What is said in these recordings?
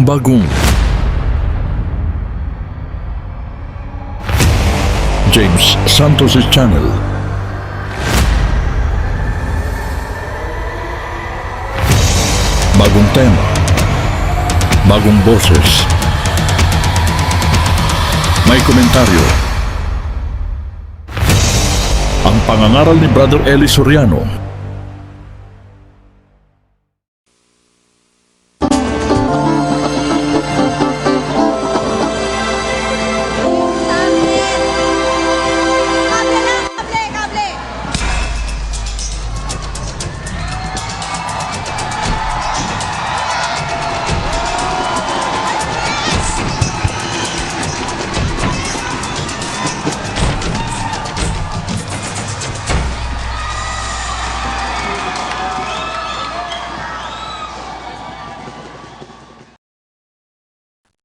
bagong James Santos' channel. Bagong tema, bagong boses, may komentaryo. Ang pangangaral ni Brother Eli Soriano.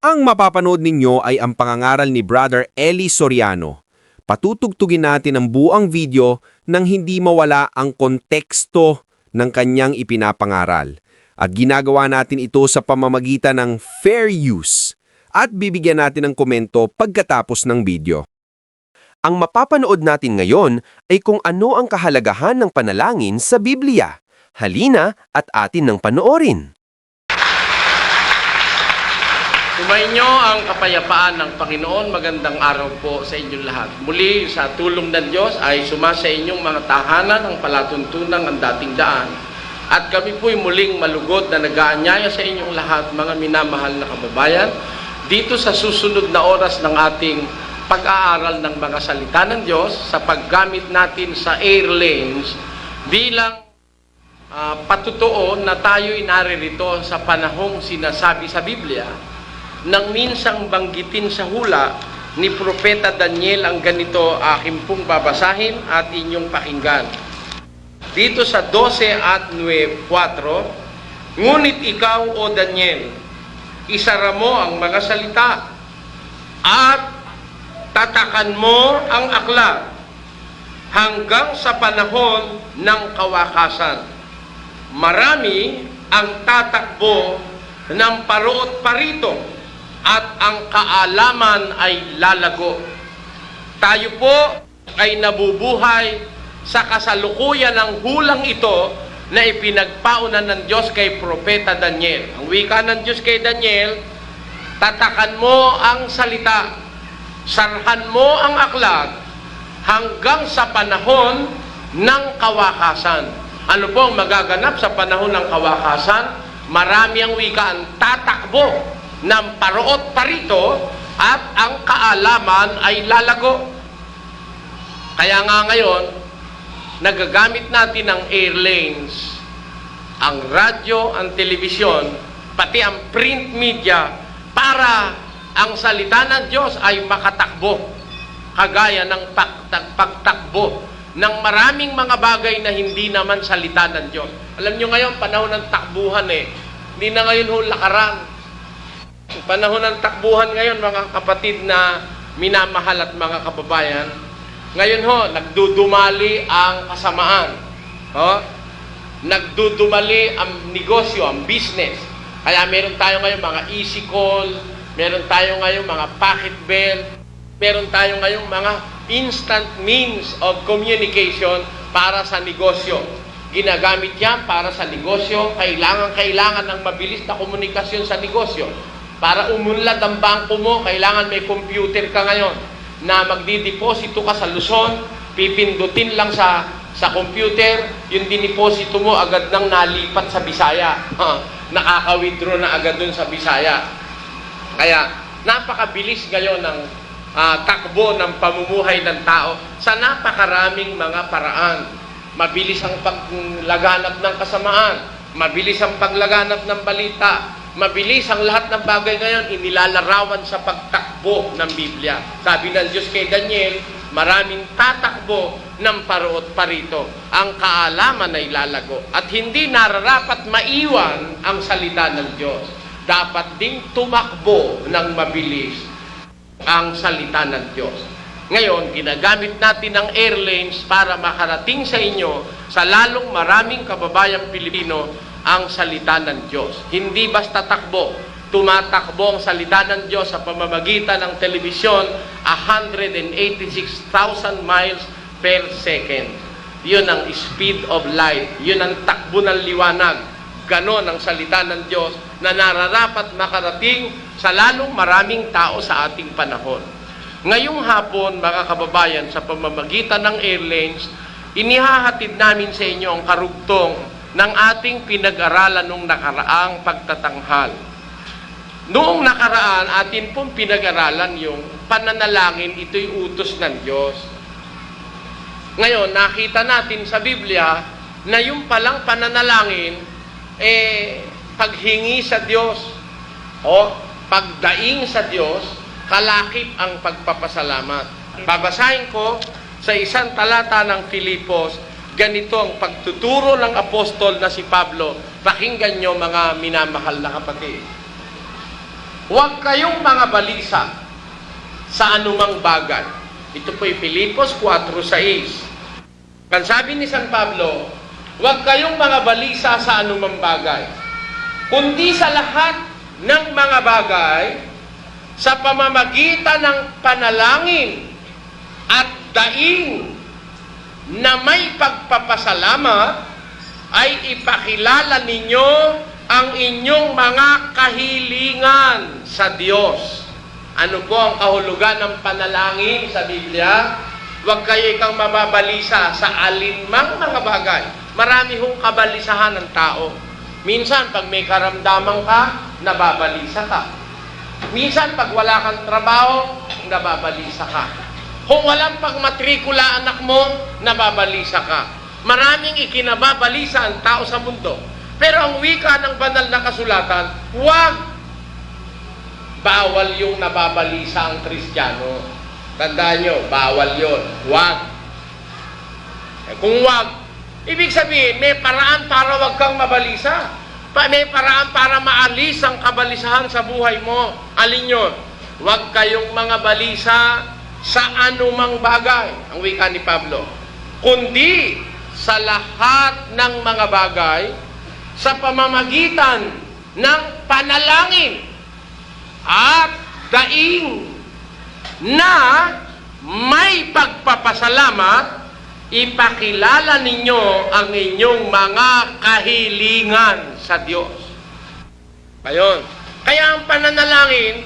Ang mapapanood ninyo ay ang pangangaral ni Brother Eli Soriano. Patutugtugin natin ang buang video nang hindi mawala ang konteksto ng kanyang ipinapangaral. At ginagawa natin ito sa pamamagitan ng fair use. At bibigyan natin ng komento pagkatapos ng video. Ang mapapanood natin ngayon ay kung ano ang kahalagahan ng panalangin sa Biblia. Halina at atin nang panoorin. Sumainyo ang kapayapaan ng Panginoon. Magandang araw po sa inyong lahat. Muli, sa tulong ng Diyos ay sumasa inyong mga tahanan ang palatuntunan ang dating daan. At kami po'y muling malugod na nag-aanyaya sa inyong lahat, mga minamahal na kababayan, dito sa susunod na oras ng ating pag-aaral ng mga salita ng Diyos sa paggamit natin sa airlanes bilang patutuo na tayo'y naririto sa panahong sinasabi sa Biblia nang minsang banggitin sa hula ni Propeta Daniel ang ganito aking pong babasahin at inyong pakinggan. Dito sa 12 at 9:4, ngunit ikaw, O Daniel, isara mo ang mga salita at tatakan mo ang aklat hanggang sa panahon ng kawakasan. Marami ang tatakbo ng paruot parito at ang kaalaman ay lalago. Tayo po ay nabubuhay sa kasalukuyan ng hulang ito na ipinagpaunan ng Diyos kay Propeta Daniel. Ang wika ng Diyos kay Daniel, tatakan mo ang salita, sarhan mo ang aklat hanggang sa panahon ng kawakasan. Ano po ang magaganap sa panahon ng kawakasan? Marami ang wika ang tatakbo ng paruot parito at ang kaalaman ay lalago. Kaya nga ngayon, nagagamit natin ang airlanes, ang radyo, ang telebisyon, pati ang print media para ang salita ng Diyos ay makatakbo. Kagaya ng pagtakbo ng maraming mga bagay na hindi naman salita ng Diyos. Alam nyo ngayon, panahon ng takbuhan hindi na ngayon lakaran. Panahon ng takbuhan ngayon, mga kapatid na minamahal at mga kababayan, ngayon nagdudumali ang kasamaan. Nagdudumali ang negosyo, ang business. Kaya meron tayo ngayon mga easy call, meron tayo ngayon mga pocket bell, meron tayo ngayon mga instant means of communication para sa negosyo. Ginagamit yan para sa negosyo, kailangan ng mabilis na komunikasyon sa negosyo. Para umunlad ang bangko mo, kailangan may computer ka ngayon na magdideposito ka sa Luzon, pipindutin lang sa computer, yung diniposito mo agad nang nalipat sa Bisaya. Nakaka-withdraw na agad dun sa Bisaya. Kaya napakabilis ngayon ng takbo ng pamumuhay ng tao sa napakaraming mga paraan. Mabilis ang paglaganap ng kasamaan, mabilis ang paglaganap ng balita, mabilis ang lahat ng bagay ngayon inilalarawan sa pagtakbo ng Biblia. Sabi ng Diyos kay Daniel, maraming tatakbo ng paruot parito. Ang kaalaman ay lalago. At hindi nararapat maiwan ang salita ng Diyos. Dapat ding tumakbo ng mabilis ang salita ng Diyos. Ngayon, ginagamit natin ang airlanes para makarating sa inyo, sa lalong maraming kababayang Pilipino, ang salita ng Diyos. Hindi basta takbo, tumatakbo ang salita ng Diyos sa pamamagitan ng telebisyon 186,000 miles per second. Yun ang speed of light. Yun ang takbo ng liwanag. Ganon ang salita ng Diyos na nararapat makarating sa lalong maraming tao sa ating panahon. Ngayong hapon, mga kababayan, sa pamamagitan ng Airlanes, inihahatid namin sa inyo ang karugtong ng ating pinag-aralan nung nakaraang pagtatanghal. Noong nakaraan, atin pong pinag-aralan yung pananalangin, ito'y utos ng Diyos. Ngayon, nakita natin sa Biblia na yung palang pananalangin, paghingi sa Diyos o pagdaing sa Diyos, kalakip ang pagpapasalamat. Babasahin ko sa isang talata ng Filipos, ganito ang pagtuturo ng apostol na si Pablo. Pakinggan nyo, mga minamahal na kapatid. Huwag kayong mga balisa sa anumang bagay. Ito po'y Filipos 4:6. Kan sabi ni San Pablo, huwag kayong mga balisa sa anumang bagay, kundi sa lahat ng mga bagay, sa pamamagitan ng panalangin at daing na may pagpapasalamat, ay ipakilala ninyo ang inyong mga kahilingan sa Diyos. Ano po ang kahulugan ng panalangin sa Biblia? Huwag kayo ikang mababalisa sa alinmang mga bagay. Marami hong kabalisahan ng tao. Minsan, pag may karamdaman ka, nababalisa ka. Minsan, pag wala kang trabaho, nababalisa ka. Kung walang pagmatrikula anak mo, nababalisa ka. Maraming ikinababalisa ang tao sa mundo. Pero ang wika ng banal na kasulatan, huwag. Bawal yung nababalisa ang Kristiyano. Tandaan nyo, bawal yun. Huwag. Kung huwag, ibig sabihin, may paraan para huwag kang mabalisa. May paraan para maalis ang kabalisahan sa buhay mo. Alin yun? Huwag kayong mga balisa sa anumang bagay, ang wika ni Pablo, kundi sa lahat ng mga bagay, sa pamamagitan ng panalangin at daing na may pagpapasalamat, ipakilala ninyo ang inyong mga kahilingan sa Diyos. Ayon. Kaya ang pananalangin,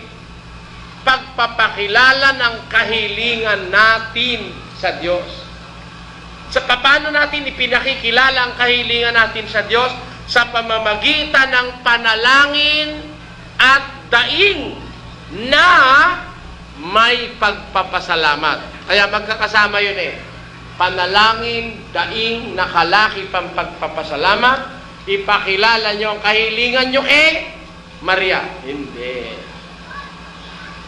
pagpapakilala ng kahilingan natin sa Diyos. Sa paano natin ipinakikilala ang kahilingan natin sa Diyos? Sa pamamagitan ng panalangin at daing na may pagpapasalamat. Kaya magkakasama yun panalangin, daing, nakalakip ang pagpapasalamat, ipakilala nyo ang kahilingan nyo Maria, hindi.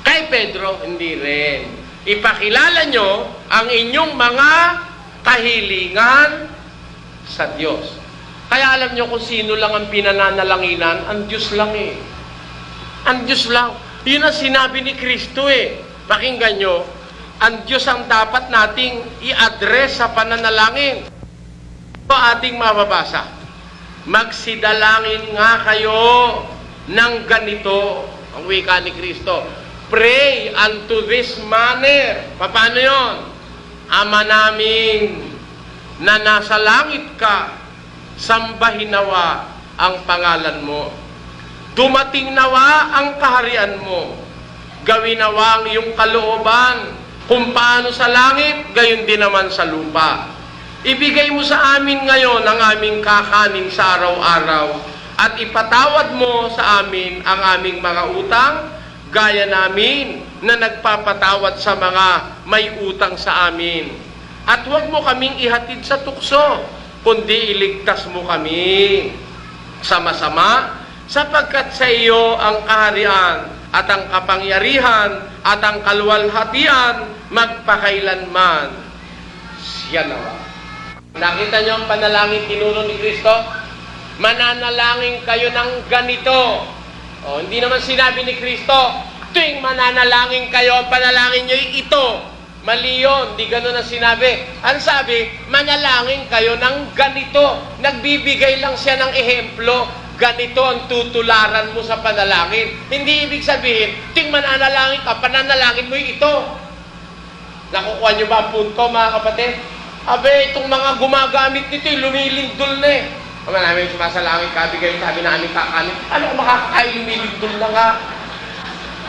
Kay Pedro, hindi rin. Ipakilala nyo ang inyong mga kahilingan sa Diyos. Kaya alam nyo kung sino lang ang pinananalanginan, ang Diyos lang Ang Diyos lang. Yun ang sinabi ni Kristo Pakinggan nyo, ang Diyos ang dapat nating i-address sa pananalangin. Ito ating mababasa. Magsidalangin nga kayo ng ganito, ang wika ni Kristo. Pray unto this manner. Paano yun? Ama namin na nasa langit ka, sambahin nawa ang pangalan mo. Dumating nawa ang kaharian mo. Gawin nawa ang iyong kalooban, kung paano sa langit, gayon din naman sa lupa. Ibigay mo sa amin ngayon ang aming kakanin sa araw-araw, at ipatawad mo sa amin ang aming mga utang, gaya namin na nagpapatawad sa mga may utang sa amin. At huwag mo kaming ihatid sa tukso, kundi iligtas mo kami sa masama, sapagkat sa iyo ang kaharian at ang kapangyarihan at ang kaluwalhatian magpakailanman. Siya nawa. Nakita niyo ang panalangin tinuro ni Kristo? Mananalangin kayo ng ganito. Hindi naman sinabi ni Kristo, tuwing mananalangin kayo, ang panalangin niyo ito. Mali yun, di ganun ang sinabi. Ang sabi, manalangin kayo ng ganito. Nagbibigay lang siya ng ehemplo. ganito ang tutularan mo sa panalangin. Hindi ibig sabihin, ting mananalangin ka, pananalangin mo ito. Nakukuha niyo ba ang punto, mga kapatid? Abe, itong mga gumagamit nito, lumilindol na eh. Kama namin sumasalangin ka, bigay sabi namin kakanin. Ano kung makakakain, lumilindol na nga?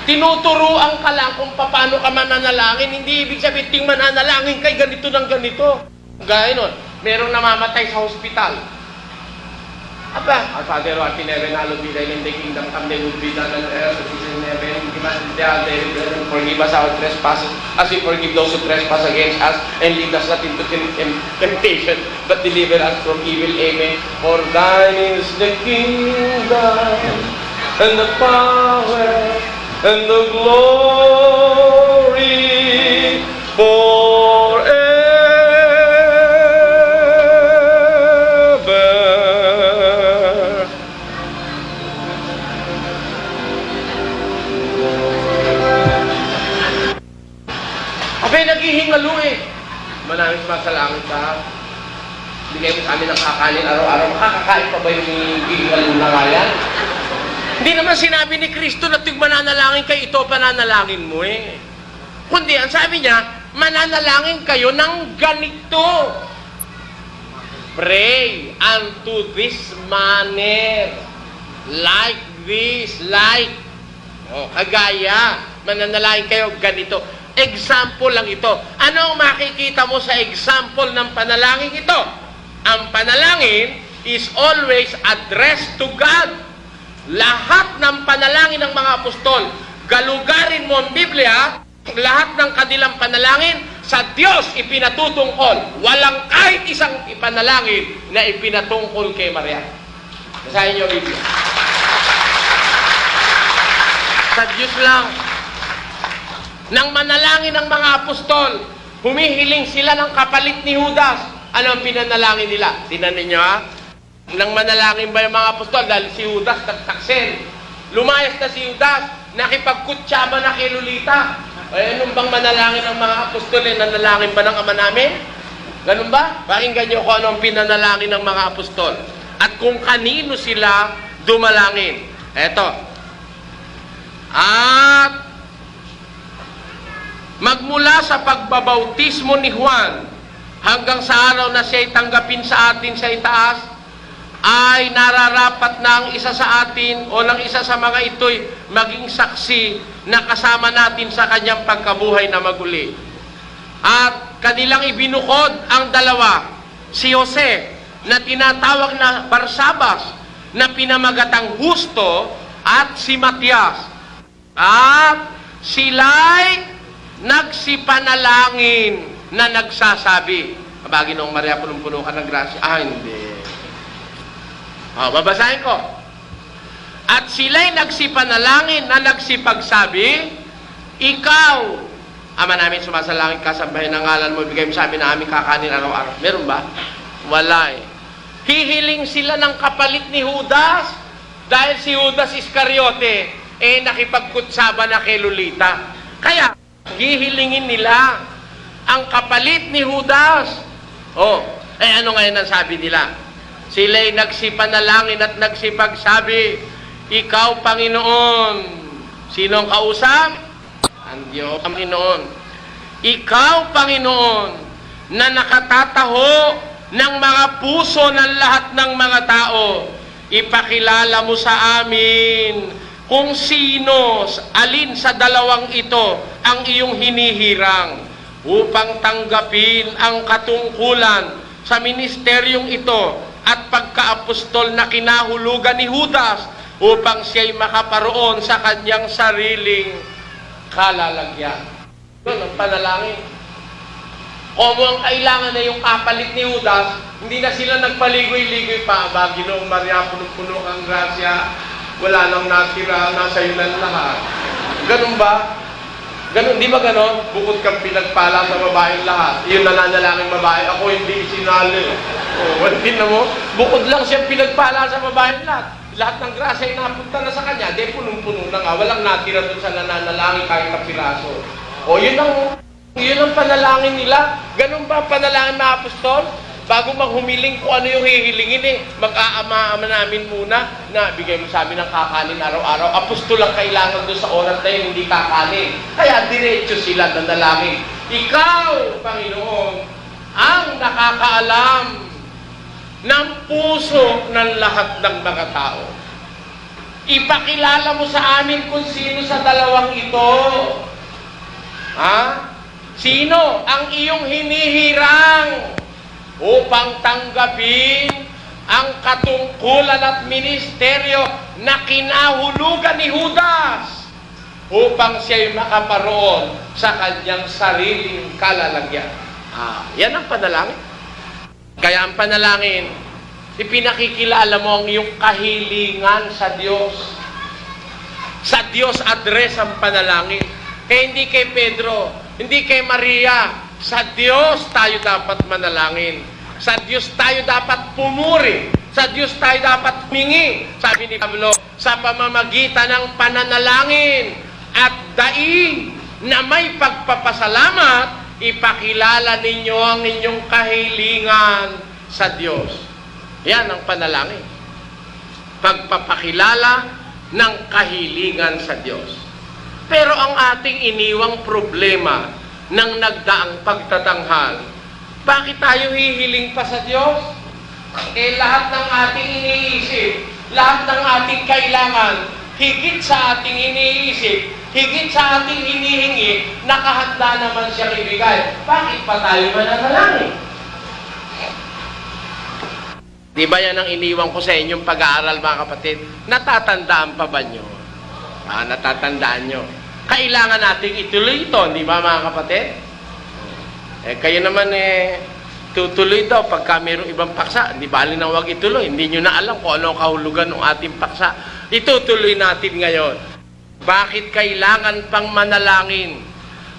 Tinuturuan ka lang kung paano ka mananalangin. Hindi ibig sabihin, ting mananalangin kay ganito ng ganito. Gaya nun, merong namamatay sa hospital. Aba, our Father who art in heaven, hallowed be thy name, thy kingdom come, thy will be done on earth as it is in heaven. Give us this day our daily bread, and forgive us our trespasses, as we forgive those who trespass against us, and lead us not into temptation, but deliver us from evil. Amen. For thine is the kingdom, and the power, and the glory, forever. Abay, naghihingalo eh. Maraming sumasalangit ka. Bigay mo sa amin ng kakanin araw-araw. Makakakain pa ba yung hihingalo na nga yan? Hindi naman sinabi ni Kristo na tuwing mananalangin kayo, ito pananalangin mo eh. Kundi, ang sabi niya, mananalangin kayo ng ganito. Pray unto this manner. Like this, like. O, kagaya. Mananalangin kayo ganito. Example lang ito. Ano ang makikita mo sa example ng panalangin ito? Ang panalangin is always addressed to God. Lahat ng panalangin ng mga apostol, galugarin mo ang Biblia, lahat ng kanilang panalangin sa Diyos ipinatutungkol. Walang kahit isang ipanalangin na ipinatungkol kay Maria. Basahin niyo ang Biblia. Sa Diyos lang. Nang manalangin ng mga apostol, humihiling sila ng kapalit ni Judas. Ano ang pinanalangin nila? Tinan ninyo ha? Nang manalangin ba yung mga apostol? Dahil si Judas nagtaksil. Lumayas na si Judas, nakipagkutsaba na kay Lolita. Ay, anong bang manalangin ng mga apostol? Nanalangin ba ng Ama namin? Ganun ba? Pakinggan nyo kung ano ang pinanalangin ng mga apostol. At kung kanino sila dumalangin. Eto. At magmula sa pagbabautismo ni Juan hanggang sa araw na siya'y tanggapin sa atin sa itaas, ay nararapat na ang isa sa atin o ng isa sa mga ito'y maging saksi na kasama natin sa kanyang pagkabuhay na maguli. At kanilang ibinukod ang dalawa, si Jose na tinatawag na Barsabas na pinamagatang Husto at si Matias. At sila'y nagsipanalangin na nagsasabi. Abagi noong Maria, punong-puno ka ng grasya. Hindi. Babasahin ko. At sila'y nagsipanalangin na nagsipagsabi, ikaw, Ama namin, sumasalangin ka, sambahin ang ngalan mo, ibigay mo sa amin na aming kakanin araw-araw. Meron ba? Wala eh. Hihiling sila ng kapalit ni Judas dahil si Judas Iscariote nakipagkutsaba na kay Lolita. Kaya, hihilingin nila ang kapalit ni Judas. Ano ngayon ang sabi nila? Sila'y nagsipanalangin at nagsipagsabi, ikaw, Panginoon. Sino ang kausap? Ang Diyos, Panginoon. Ikaw, Panginoon, na nakatataho ng mga puso ng lahat ng mga tao, ipakilala mo sa amin kung sino, alin sa dalawang ito ang iyong hinihirang upang tanggapin ang katungkulan sa ministeryong ito at pagkaapostol na kinahulugan ni Judas upang siya'y makaparoon sa kanyang sariling kalalagyan. Yun ang panalangin. Kung ang kailangan na yung kapalit ni Judas, hindi na sila nagpaligoy-ligoy pa. Ginoong Maria, puno-puno ang grasya, wala nang natira, nasa iyo lang lahat. Ganun ba? Ganun, di ba ganun? Bukod kang pinagpala sa babaeng lahat. Yung nananalangin babae, ako hindi sinali. Hindi na mo. Bukod lang siya pinagpala sa babaeng lahat. Lahat ng grasya ay napunta na sa kanya. Di punong-puno na nga. Walang natira doon sa nananalangin kahit ang piraso. Yun ang panalangin nila. Ganun ba ang panalangin ng apostol? bago maghumiling kung ano yung hihilingin mag-aama-ama namin muna na bigay mo sa amin ng kakanin araw-araw. Apostol lang kailangan doon sa oras na yun, hindi kakanin. Kaya diretso sila nanalangin. Ikaw, Panginoon, ang nakakaalam ng puso ng lahat ng mga tao. Ipakilala mo sa amin kung sino sa dalawang ito. Sino ang iyong hinihirang upang tanggapin ang katungkulan at ministeryo na kinahulugan ni Judas upang siya'y makaparoon sa kanyang sariling kalalagyan. Yan ang panalangin. Kaya ang panalangin, ipinakikilala mo ang iyong kahilingan sa Diyos. Sa Diyos address ang panalangin. Kaya hindi kay Pedro, hindi kay Maria, sa Diyos tayo dapat manalangin. Sa Diyos tayo dapat pumuri. Sa Diyos tayo dapat humingi. Sabi ni Pablo, sa pamamagitan ng pananalangin at daing na may pagpapasalamat, ipakilala ninyo ang inyong kahilingan sa Diyos. Yan ang panalangin. Pagpapakilala ng kahilingan sa Diyos. Pero ang ating iniwang problema ng nagdaang pagtatanghal, bakit tayo hihiling pa sa Diyos? Lahat ng ating iniisip, lahat ng ating kailangan, higit sa ating iniisip, higit sa ating hinihingi, nakahanda naman siyang ibigay. Bakit pa tayo mananalangin? Di ba yan ang iniwan ko sa inyong pag-aaral, mga kapatid? Natatandaan pa ba nyo? Natatandaan nyo. Kailangan nating ituloy ito, di ba, mga kapatid? Kayo naman tutuloy daw pagka mayroong ibang paksa. Hindi bali na huwag ituloy. Hindi nyo na alam kung ano ang kahulugan ng ating paksa. Itutuloy natin ngayon. Bakit kailangan pang manalangin?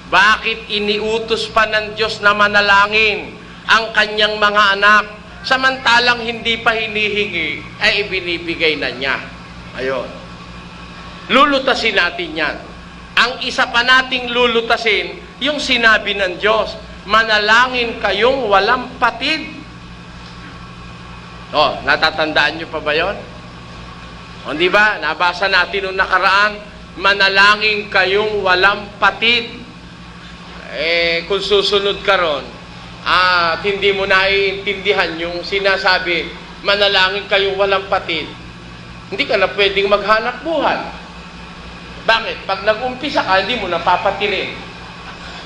Bakit iniutos pa ng Diyos na manalangin ang kanyang mga anak? Samantalang hindi pa hinihingi, ay ibinibigay na niya. Ayun. Lulutasin natin yan. Ang isa pa nating lulutasin, yung sinabi ng Diyos, manalangin kayong walang patid. Natatandaan nyo pa ba yun? Di ba? Nabasa natin nung nakaraan, manalangin kayong walang patid. Kung susunod ka ron, at hindi mo naiintindihan yung sinasabi, manalangin kayong walang patid, hindi ka na pwedeng maghanap buhay. Bakit? Pag nag-umpisa ka, hindi mo napapatirin.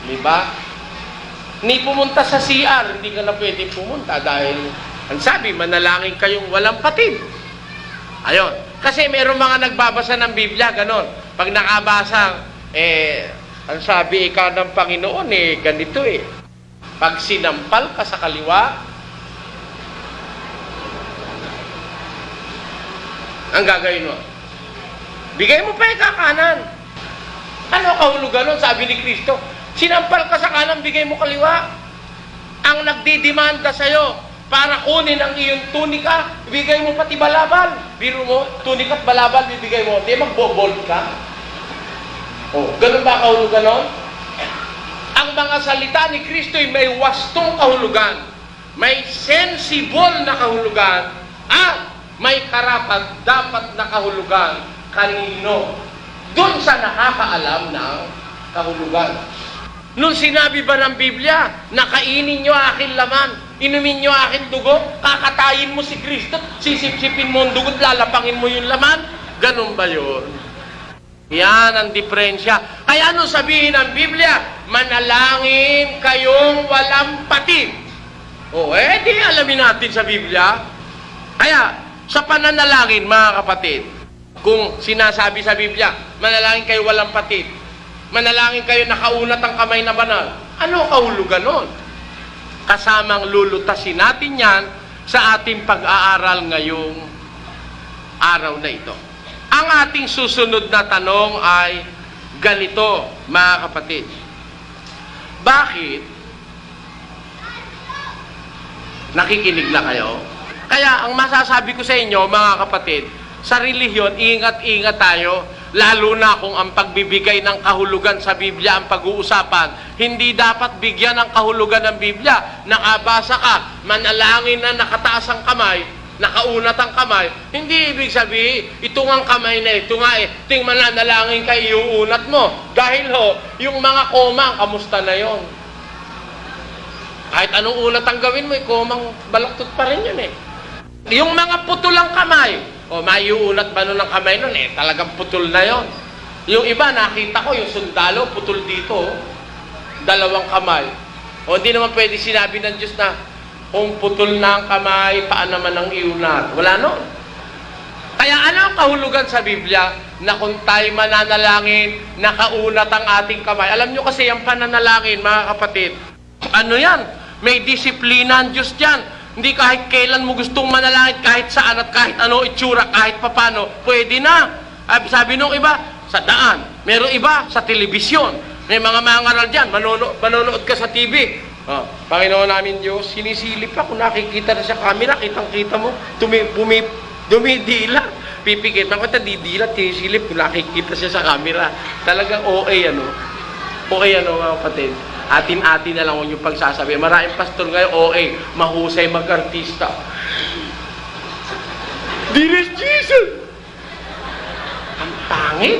Di ba? Ni pumunta sa CR, hindi ka na pwedeng pumunta dahil ang sabi, manalangin kayong walang patid. Ayun. Kasi mayroong mga nagbabasa ng Biblia, ganon. Pag nakabasa, ang sabi ika ng Panginoon, ganito Pag sinampal ka sa kaliwa, ang gagawin mo? Bigay mo pa kakanan. Ano kahulugan nun? Sabi ni Kristo, sinampal ka sa kanan, bigay mo kaliwa. Ang nagdidemanda sa'yo para kunin ang iyong tunika, bigay mo pati balabal. Biro mo, tunika at balabal, bibigay mo. Di magbobolt ka. Ganun ba kahulugan nun? Ang mga salita ni Kristo ay may wastong kahulugan, may sensible na kahulugan, at may karapat dapat na kahulugan. Kanino? Doon sa nakakaalam ng kahulugan. Nung sinabi ba ng Biblia, nakainin nyo aking laman, inumin nyo aking dugo, kakatayin mo si Kristo, sisip-sipin mo ang dugo, lalapangin mo yung laman? Ganun ba yun? Yan ang diferensya. Kaya nung sabihin ng Biblia, manalangin kayong walang patid. Di alamin natin sa Biblia. Kaya, sa pananalangin, mga kapatid, kung sinasabi sa Biblia, manalangin kayo walang patid, manalangin kayo nakaunat ang kamay na banal, ano kahulugan nun? Kasamang lulutasin natin yan sa ating pag-aaral ngayong araw na ito. Ang ating susunod na tanong ay ganito, mga kapatid. Bakit? Nakikinig na kayo? Kaya ang masasabi ko sa inyo, mga kapatid, sa relihiyon, ingat-ingat tayo. Lalo na kung ang pagbibigay ng kahulugan sa Biblia ang pag-uusapan, hindi dapat bigyan ng kahulugan ng Biblia. Nakabasa ka, manalangin na nakataas ang kamay, nakaunat ang kamay, hindi ibig sabihin, ito ang kamay na ito nga ting mananalangin ka, iuunat mo. Dahil yung mga komang, kamusta na yon? Kahit anong unat ang gawin mo, komang balaktot pa rin yun Yung mga putol ang kamay, maiuunat ba nun ang kamay nun? Talagang putol na yon. Yung iba, nakita ko, yung sundalo, putol dito, dalawang kamay. Hindi naman pwede sinabi ng Diyos na, kung putol na ang kamay, paan naman ang iunat? Wala nun. Kaya ano ang kahulugan sa Biblia? Na kung tayo mananalangin, nakaunat ang ating kamay. Alam nyo kasi, ang pananalangin, mga kapatid, ano yan? May disiplina ang Diyos dyan. Hindi kahit kailan mo gustong manalangin, kahit saan at kahit ano itsura, kahit papano, pwede na. Sabi nung iba, sa daan. Meron iba, sa telebisyon. May mga mangaral dyan, manonood ka sa TV. Panginoon namin Diyos, sinisilip pa kung nakikita na sa camera, kitang-kita mo, dumidila. Pipikit ako, didila, tinisilip kung nakikita siya sa camera. Talagang OA, mga kapatid. Atin-atin na lang yung pagsasabi. Maraming pastor ngayon, mahusay mag-artista. Dear Jesus! Ang pangit.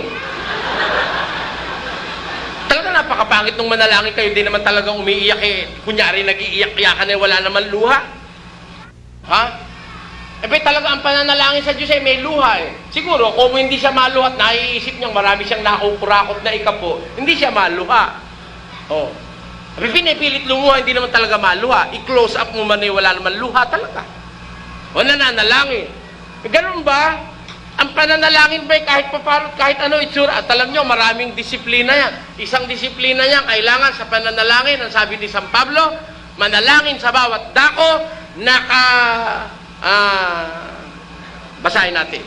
Talaga napakapangit nung manalangin kayo, di naman talagang umiiyak Kunyari, nag-iiyak-iyakan wala naman luha. Ha? Talaga ang pananalangin sa Diyos may luha Siguro, kung hindi siya maluhat, naiisip niyang marami siyang nakukurakot na ikapo, hindi siya maluha. Pinipilit lumuha, hindi naman talaga maluha. I-close up mo man wala naman luha talaga. Nananalangin. Ganun ba? Ang pananalangin ba kahit papaano, kahit ano itsura? At alam nyo, maraming disiplina yan. Isang disiplina niya, kailangan sa pananalangin, ang sabi ni San Pablo, manalangin sa bawat dako, basahin natin.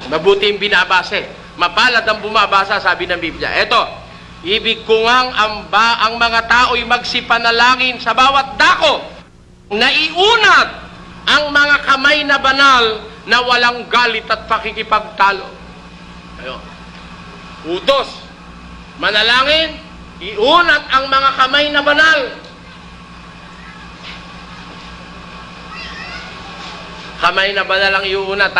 Mabuti yung binabase. Mapalad ang bumabasa, sabi ng Biblia. Eto, ibig ko ngang ang mga tao'y magsipanalangin sa bawat dako, na iunat ang mga kamay na banal na walang galit at pakikipagtalo. Ayun. Utos. Manalangin, iunat ang mga kamay na banal. Kamay na banal ang iunat,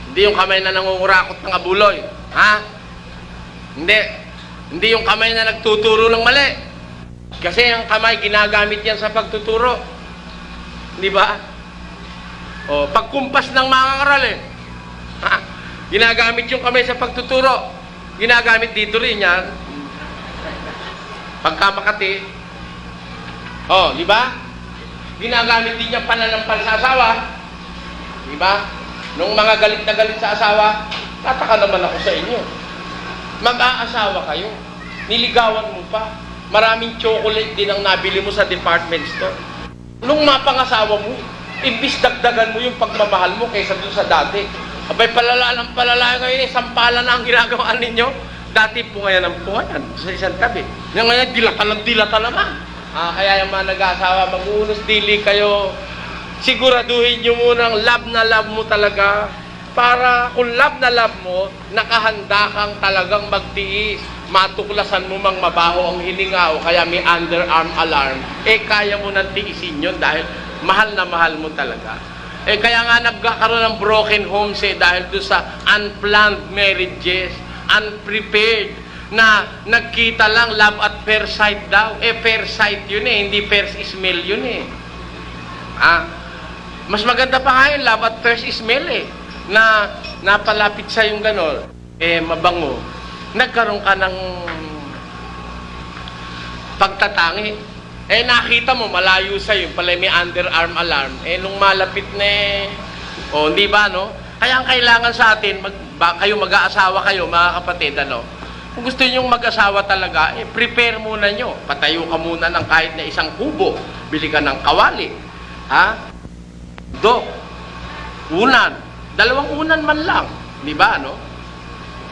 Hindi yung kamay na nangungurakot ng abuloy. Hindi yung kamay na nagtuturo ng mali. Kasi ang kamay, ginagamit yan sa pagtuturo. Di ba? Pagkumpas ng mga ngaral ginagamit yung kamay sa pagtuturo. Ginagamit dito rin yan. Pagkamakati. Di ba? Ginagamit din yung pananampal sa asawa. Di ba? Nung mga galit na galit sa asawa, tataka naman ako sa inyo. Mag-aasawa kayo. Niligawan mo pa. Maraming chocolate din ang nabili mo sa department store. Nung mapangasawa mo, imbis dagdagan mo yung pagmamahal mo kaysa dun sa dati. Palala ng palala ngayon, sampala na ang ginagawa ninyo. Dati pungayan ng pungayan sa isang tabi. Ngayon, dilata naman. Kaya yung mga nag-aasawa, mag-unos dili kayo. Siguraduhin nyo munang love na love mo talaga. Para kung love na love mo, nakahanda kang talagang magtiis. Matuklasan mo mang mabaho ang hininga o kaya may underarm alarm, kaya mo nang tiisin yun dahil mahal na mahal mo talaga. Kaya nga nagkakaroon ng broken homes dahil doon sa unplanned marriages, unprepared, na nagkita lang love at first sight daw. First sight yun hindi first smell yun Mas maganda pa nga yun, love at first smell na napalapit sa yung gano'n, mabango. Nagkaroon ka ng pagtatangi. Nakita mo, malayo sa'yo, pala may underarm alarm. Nung malapit na hindi ba, no? Kaya ang kailangan sa atin, kayo mag-aasawa kayo, mga kapatid, kung gusto nyo mag-asawa talaga, prepare muna nyo. Patayo ka muna ng kahit na isang kubo. Bili ka ng kawali. Unan. 2 unan man lang. Di ba, no?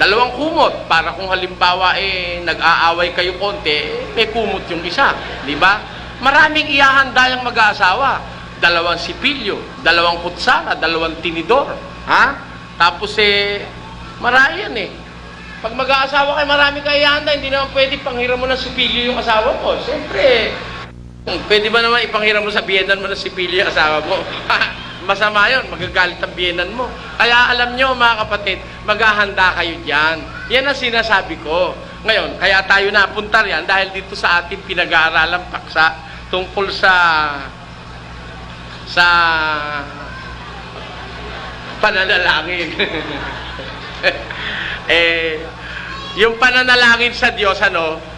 2 kumot, para kung halimbawa nag-aaway kayo konti, may kumot yung isa, di ba? Maraming ihahanda yung mag-aasawa. 2 sipilyo, 2 kutsara, 2 tinidor, Tapos marami yan eh. Pag mag-aasawa kayo, marami kayo ihanda, hindi naman pwede panghiram mo ng sipilyo yung asawa mo. Siyempre, pwede ba naman ipanghiram mo sa biyenan mo ng sipilyo yung asawa mo? Masama yun, magagalit ang biyenan mo. Kaya alam nyo mga kapatid, maghahanda kayo dyan. Yan ang sinasabi ko. Ngayon, kaya tayo napunta riyan dahil dito sa ating pinag-aaralang paksa tungkol sa pananalangin. Yung pananalangin sa Diyos,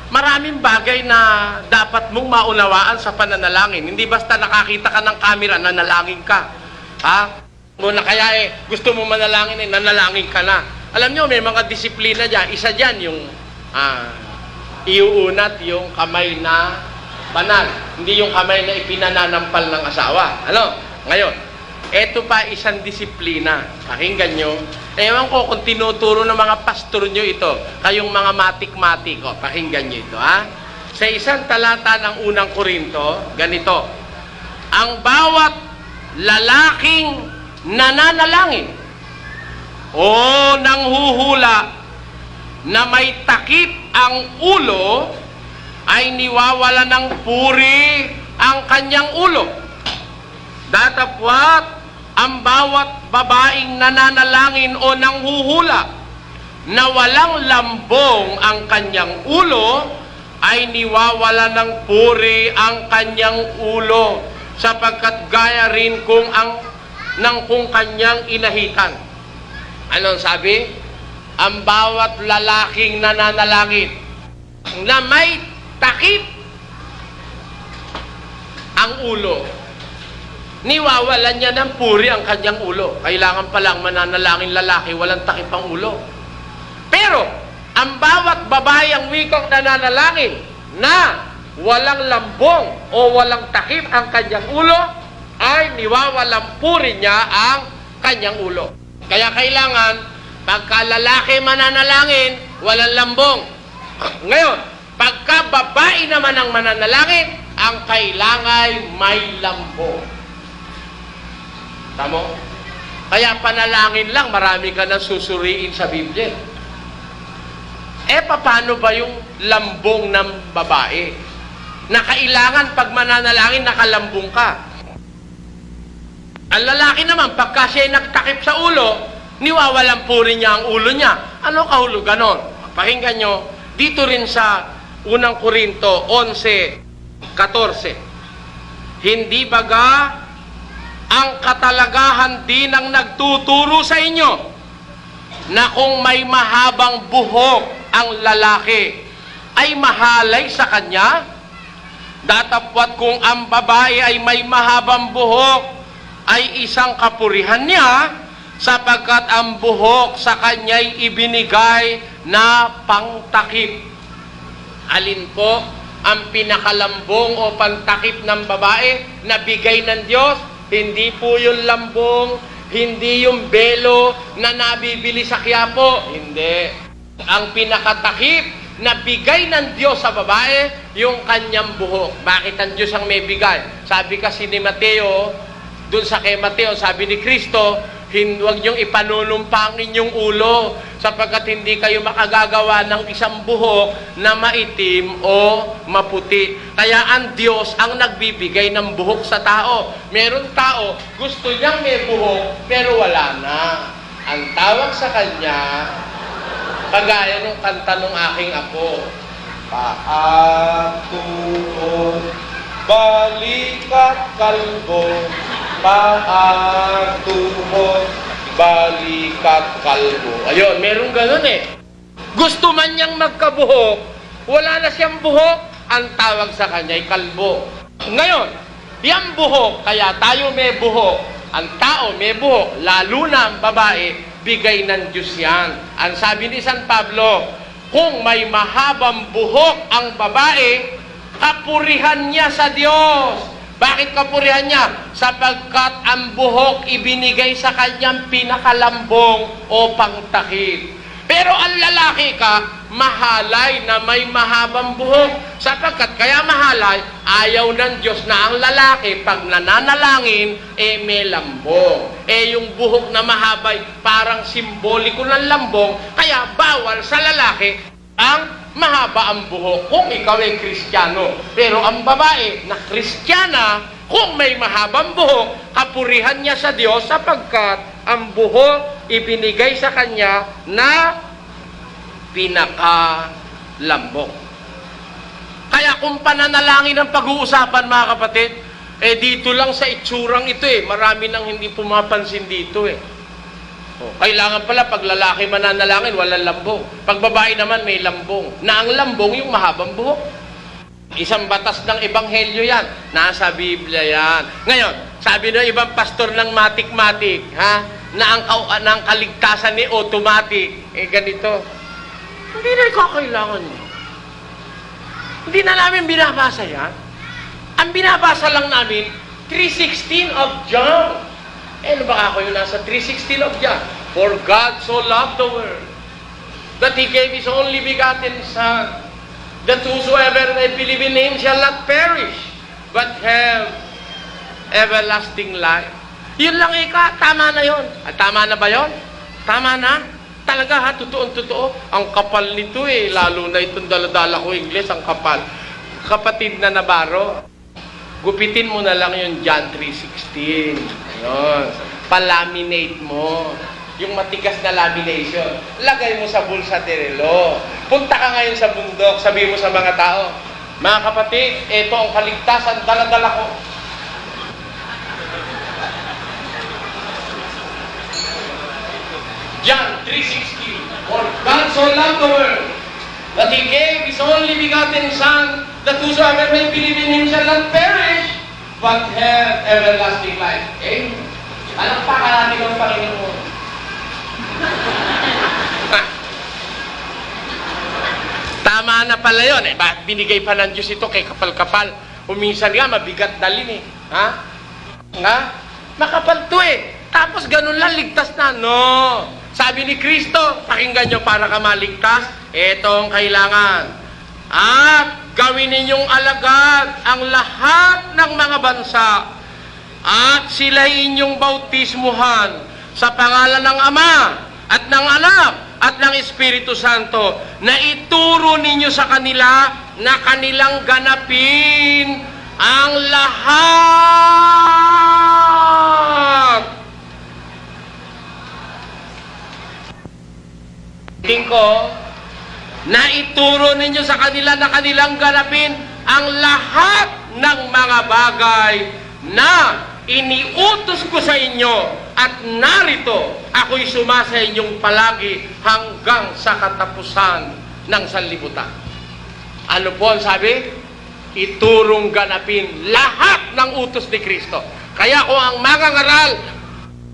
maraming bagay na dapat mong maunawaan sa pananalangin. Hindi basta nakakita ka ng camera, nanalangin ka. Ha? Muna kaya gusto mo manalangin, nanalangin ka na. Alam nyo, may mga disiplina dyan. Isa dyan yung iuunat yung kamay na banal. Hindi yung kamay na ipinananampal ng asawa. Ngayon, eto pa isang disiplina. Pakinggan nyo. Ewan ko kung tinuturo ng mga pastor nyo ito. Kayong mga matik-matik. Pakinggan nyo ito, ha? Sa isang talata ng unang Korinto, ganito. Ang bawat lalaking nananalangin o nanghuhula na may takip ang ulo ay niwawala ng puri ang kanyang ulo. Datapwat ang bawat babaeng nananalangin o nanghuhula na walang lambong ang kanyang ulo ay niwawala ng puri ang kanyang ulo sapagkat gaya rin kung kanyang inahikan. Anong sabi? Ang bawat lalaking nananalangin na may takip ang ulo, niwawalan niya ng puri ang kanyang ulo. Kailangan palang mananalangin lalaki, walang takip ang ulo. Pero, ang bawat babae ang wikang nananalangin na walang lambong o walang takip ang kanyang ulo, ay niwawalang puri niya ang kanyang ulo. Kaya kailangan, pagka lalaki mananalangin, walang lambong. Ngayon, pagka babae naman ang mananalangin, ang kailangan may lambong. Tamo? Kaya panalangin lang, marami ka nang susuriin sa Biblia. Paano ba yung lambong ng babae? Na kailangan pag mananalangin, nakalambong ka. Ang lalaki naman, pagka siya nagtakip sa ulo, niwawalang puri niya ang ulo niya. Ano kahulugan nun? Pakinggan nyo, dito rin sa unang Korinto 11:14. Hindi baga ang katalagahan din ang nagtuturo sa inyo na kung may mahabang buhok ang lalaki ay mahalay sa kanya? Datapwat kung ang babae ay may mahabang buhok ay isang kapurihan niya sapagkat ang buhok sa kanya'y ibinigay na pangtakip. Alin po ang pinakalambong o pantakip ng babae na bigay ng Diyos? Hindi po yung lambong, hindi yung belo na nabibili sa Quiapo. Hindi. Ang pinakatakip na bigay ng Diyos sa babae, yung kanyang buhok. Bakit ang Diyos ang may bigay? Sabi kasi ni Mateo, dun sa kay Mateo, sabi ni Kristo, huwag niyong ipanunumpa ang inyong ulo sapagkat hindi kayo makagagawa ng isang buhok na maitim o maputi. Kaya ang Diyos ang nagbibigay ng buhok sa tao. Meron tao, gusto niyang may buhok, pero wala na. Ang tawag sa kanya, kagaya ng kanta ng aking apo, paatuon, balikat kalbo, paatuon, balikat kalbo. Ayun, meron ganun Gusto man niyang magkabuhok, wala na siyang buhok, ang tawag sa kanya ay kalbo. Ngayon, yung buhok, kaya tayo may buhok, ang tao may buhok, lalo na ang babae, bigay ng Diyos yan. Ang sabi ni San Pablo, kung may mahabang buhok ang babae, kapurihan niya sa Diyos. Bakit kapurihan niya? Sapagkat ang buhok ibinigay sa kanyang pinakalambong o pangtakip. Pero ang lalaki ka, mahalay na may mahabang buhok. Sapagkat kaya mahalay, ayaw ng Diyos na ang lalaki, pag nananalangin, may lambong. Yung buhok na mahabay, parang simboliko ng lambong, kaya bawal sa lalaki ang mahaba ang buhok kung ikaw ay Kristiyano. Pero ang babae na Kristiyana, kung may mahabang buhok, kapurihan niya sa Diyos sapagkat ang buhok ibinigay sa kanya na pinakalambok. Kaya kung pananalangin ang pag-uusapan, mga kapatid, dito lang sa itsurang ito marami nang hindi pumapansin dito kailangan pala pag lalaki mananalangin, walang lambong. Pag babae naman may lambong. Na ang lambong yung mahabang buhok. Isang batas ng ebanghelyo yan. Nasa Biblia yan. Ngayon, sabi ng ibang pastor ng matik-matik, na ang kaligtasan ni automatic, ganito. Hindi na kakailangan nyo. Hindi na namin binabasa yan. Ang binabasa lang namin, 3:16 of John. Ano ba ako yung nasa 3:16 of John? For God so loved the world, that He gave His only begotten Son, that whosoever may believe in Him shall not perish, but have everlasting life. Yun lang tama na yun. Tama na ba yun? Tama na? Talaga totoo-totoo. Ang kapal nito lalo na itong daladala ko English, ang kapal. Kapatid na Navarro, gupitin mo na lang yung John 3:16. Ayun. Palaminate mo. Yung matigas na lamination. Lagay mo sa bulsa de relo. Punta ka ngayon sa bundok, sabihin mo sa mga tao, mga kapatid, ito ang kaligtasan, daladala ko. John 3:16. For God so loved the world, that He gave His only begotten Son, that whosoever may believe in Him shall not perish, but have everlasting life. Palakpakan natin ang Panginoon. Tama na pala yun. Binigay pa ng Diyos ito kay kapal-kapal. Minsan nga, mabigat dalin makapal to Tapos ganun lang, ligtas na. No. Sabi ni Kristo, pakinggan nyo para ka maligtas, ito ang kailangan. At gawin ninyong alagad ang lahat ng mga bansa at sila'y inyong bautismuhan sa pangalan ng Ama at ng Anak at ng Espiritu Santo, na ituro ninyo sa kanila na kanilang ganapin ang lahat. Na ituro ninyo sa kanila na kanilang ganapin ang lahat ng mga bagay na iniutos ko sa inyo, at narito ako'y sumasa inyong palagi hanggang sa katapusan ng sanlibutan. Ano po ang sabi? Iturong ganapin lahat ng utos ni Kristo. Kaya kung ang mangangaral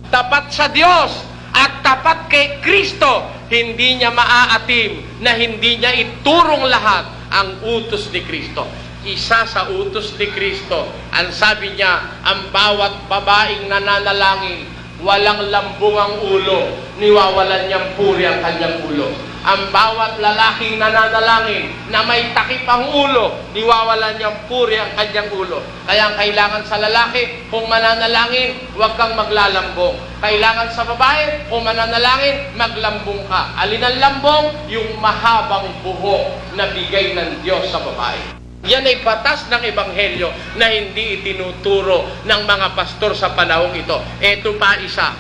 tapat sa Diyos at tapat kay Kristo, hindi niya maaatim na hindi niya iturong lahat ang utos ni Kristo. Isa sa utos ni Kristo, ang sabi niya, ang bawat babaeng nananalangin, walang lambong ang ulo, niwawalan niyang puri ang kanyang ulo. Ang bawat lalaking nananalangin na may takip ang ulo, niwawalan niyang puri ang kanyang ulo. Kaya ang kailangan sa lalaki, kung mananalangin, huwag kang maglalambong. Kailangan sa babae, kung mananalangin, maglambong ka. Alin ang lambong? Yung mahabang buhok na bigay ng Diyos sa babae. Yan ay batas ng Ebanghelyo na hindi itinuturo ng mga pastor sa panahong ito. Ito pa isa.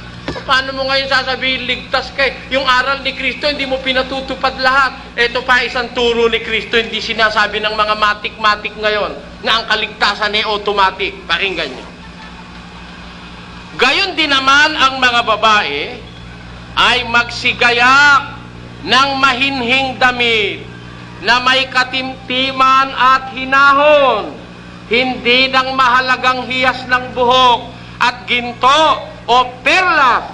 Paano mo ngayon sasabihin, ligtas kay? Yung aral ni Kristo, hindi mo pinatutupad lahat. Ito pa isang turo ni Kristo, hindi sinasabi ng mga matik-matik ngayon na ang kaligtasan ay automatic. Pakinggan nyo. Gayon din naman ang mga babae ay magsigayak ng mahinhing damit na may katimtiman at hinahon, hindi ng mahalagang hiyas ng buhok at ginto o perlas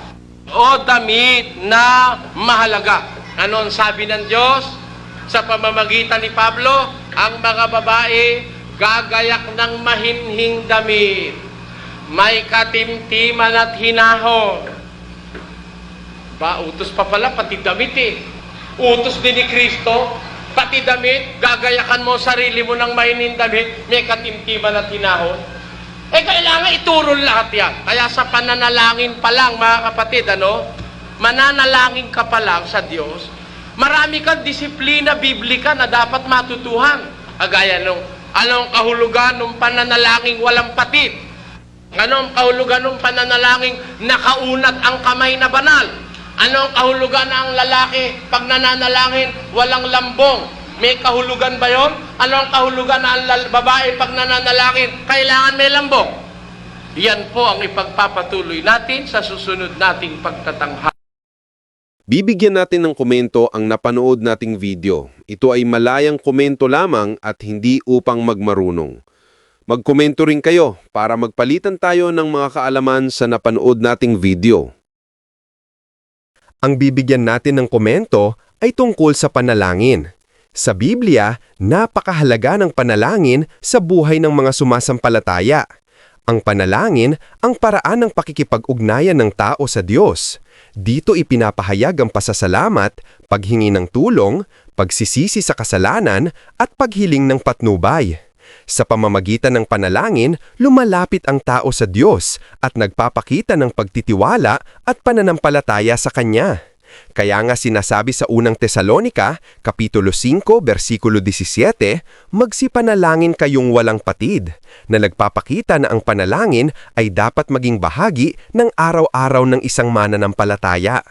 o damit na mahalaga. Ano ang sabi ng Diyos? Sa pamamagitan ni Pablo, ang mga babae gagayak ng mahinhing damit, may katimtiman at hinahon. Utos pa pala, pati damit Utos din ni Kristo, pati damit, gagayakan mo sarili mo ng mainin damit, may katimtiman at hinahon. Kailangan ituro lahat yan. Kaya sa pananalangin pa lang, mga kapatid, mananalangin ka pa lang sa Diyos, marami kang disiplina biblika na dapat matutuhan. Agaya anong kahulugan ng pananalangin walang patid? Anong kahulugan ng pananalangin nakaunat ang kamay na banal? Anong kahulugan ng lalaki pag nananalangin walang lambong? May kahulugan ba yon? Anong kahulugan ng babae pag nananalangin kailangan may lambong? Yan po ang ipagpapatuloy natin sa susunod nating pagtatanghal. Bibigyan natin ng komento ang napanood nating video. Ito ay malayang komento lamang at hindi upang magmarunong. Magkomento rin kayo para magpalitan tayo ng mga kaalaman sa napanood nating video. Ang bibigyan natin ng komento ay tungkol sa panalangin. Sa Biblia, napakahalaga ng panalangin sa buhay ng mga sumasampalataya. Ang panalangin ang paraan ng pakikipag-ugnayan ng tao sa Diyos. Dito ipinapahayag ang pasasalamat, paghingi ng tulong, pagsisisi sa kasalanan at paghiling ng patnubay. Sa pamamagitan ng panalangin, lumalapit ang tao sa Diyos at nagpapakita ng pagtitiwala at pananampalataya sa Kanya. Kaya nga sinasabi sa unang Tesalonika, Kapitulo 5, versikulo 17, magsipanalangin kayong walang patid, na nagpapakita na ang panalangin ay dapat maging bahagi ng araw-araw ng isang mananampalataya.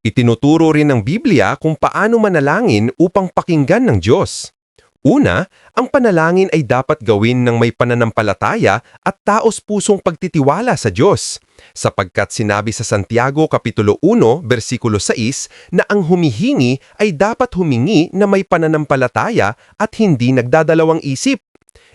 Itinuturo rin ng Biblia kung paano manalangin upang pakinggan ng Diyos. Una, ang panalangin ay dapat gawin ng may pananampalataya at taos-pusong pagtitiwala sa Diyos, sapagkat sinabi sa Santiago Kapitulo 1, versikulo 6 na ang humihingi ay dapat humingi na may pananampalataya at hindi nagdadalawang isip.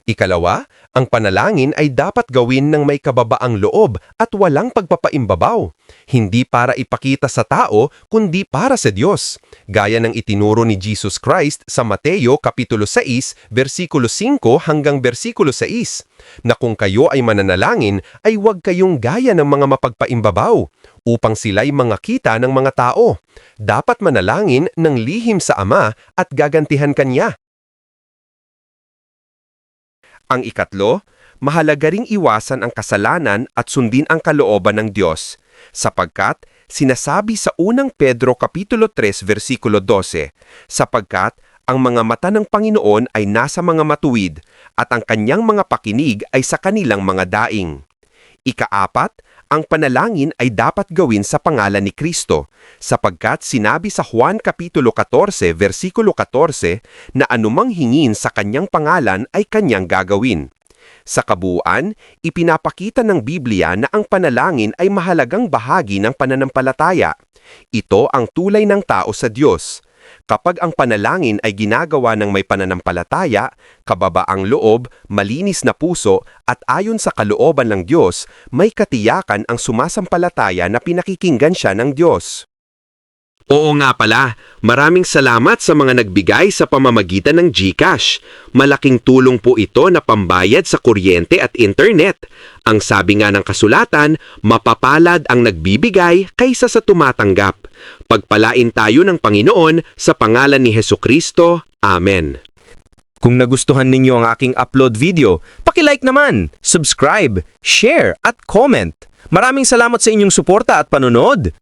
Ikalawa, ang panalangin ay dapat gawin ng may kababaang loob at walang pagpapaimbabaw, hindi para ipakita sa tao kundi para sa Diyos, gaya ng itinuro ni Jesus Christ sa Mateo Kapitulo 6, versikulo 5 hanggang versikulo 6, na kung kayo ay mananalangin ay huwag kayong gaya ng mga mapagpaimbabaw, upang sila'y mangakita ng mga tao. Dapat manalangin ng lihim sa Ama at gagantihan Kanya. Ang ikatlo, mahalaga ring iwasan ang kasalanan at sundin ang kalooban ng Diyos, sapagkat sinasabi sa unang Pedro Kapitulo 3, versikulo 12, sapagkat ang mga mata ng Panginoon ay nasa mga matuwid at ang kanyang mga pakinig ay sa kanilang mga daing. Ikaapat, ang panalangin ay dapat gawin sa pangalan ni Kristo, sapagkat sinabi sa Juan Kapitulo 14, versikulo 14, na anumang hingin sa kanyang pangalan ay kanyang gagawin. Sa kabuuan, ipinapakita ng Biblia na ang panalangin ay mahalagang bahagi ng pananampalataya. Ito ang tulay ng tao sa Diyos. Kapag ang panalangin ay ginagawa ng may pananampalataya, kababaang loob, malinis na puso at ayon sa kalooban ng Diyos, may katiyakan ang sumasampalataya na pinakikinggan siya ng Diyos. Oo nga pala, maraming salamat sa mga nagbigay sa pamamagitan ng GCash. Malaking tulong po ito na pambayad sa kuryente at internet. Ang sabi nga ng kasulatan, mapapalad ang nagbibigay kaysa sa tumatanggap. Pagpalain tayo ng Panginoon sa pangalan ni Hesukristo. Amen. Kung nagustuhan ninyo ang aking upload video, paki-like naman, subscribe, share at comment. Maraming salamat sa inyong suporta at panonood.